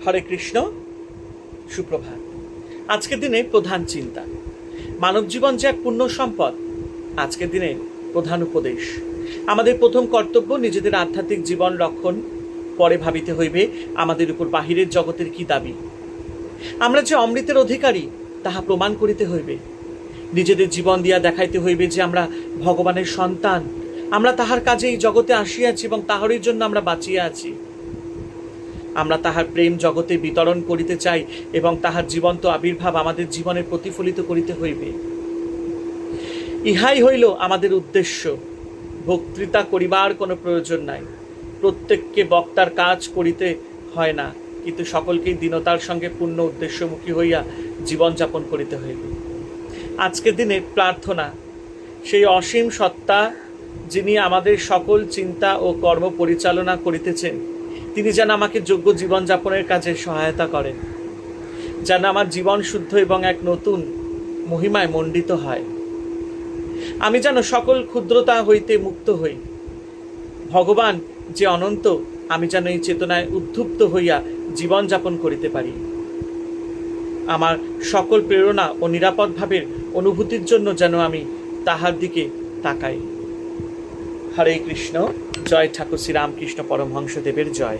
হরে কৃষ্ণ, সুপ্রভাত। আজকের দিনে প্রধান চিন্তা, মানব জীবন যে এক পূর্ণ সম্পদ। আজকের দিনে প্রধান উপদেশ, আমাদের প্রথম কর্তব্য নিজেদের আধ্যাত্মিক জীবন রক্ষণ, পরে ভাবিতে হইবে আমাদের উপর বাহিরের জগতের কি দাবি। আমরা যে অমৃতের অধিকারী তাহা প্রমাণ করিতে হইবে। নিজেদের জীবন দিয়া দেখাইতে হইবে যে আমরা ভগবানের সন্তান, আমরা তাহার কাজে এই জগতে আসিয়াছি এবং তাহারই জন্য আমরা বাঁচিয়া আছি। আমরা তাহার প্রেম জগতে বিতরণ করিতে চাই এবং তাহার জীবন্ত আবির্ভাব আমাদের জীবনে প্রতিফলিত করিতে হইবে। ইহাই হইল আমাদের উদ্দেশ্য। বক্তৃতা করিবার কোনো প্রয়োজন নাই, প্রত্যেককে বক্তার কাজ করিতে হয় না, কিন্তু সকলকেই দীনতার সঙ্গে পূর্ণ উদ্দেশ্যমুখী হইয়া জীবনযাপন করিতে হইবে। আজকের দিনে প্রার্থনা, সেই অসীম সত্তা যিনি আমাদের সকল চিন্তা ও কর্ম পরিচালনা করিতেছেন, তিনি যেন আমাকে যোগ্য জীবনযাপনের কাজে সহায়তা করেন, যেন আমার জীবন শুদ্ধ এবং এক নতুন মহিমায় মণ্ডিত হয়। আমি যেন সকল ক্ষুদ্রতা হইতে মুক্ত হই। ভগবান যে অনন্ত, আমি যেন এই চেতনায় উদ্যুক্ত হইয়া জীবনযাপন করিতে পারি। আমার সকল প্রেরণা ও নিরাপদ ভাবের অনুভূতির জন্য যেন আমি তাহার দিকে তাকাই। হরে কৃষ্ণ। জয় ঠাকুর শ্রী রামকৃষ্ণ পরমহংসদেবের জয়।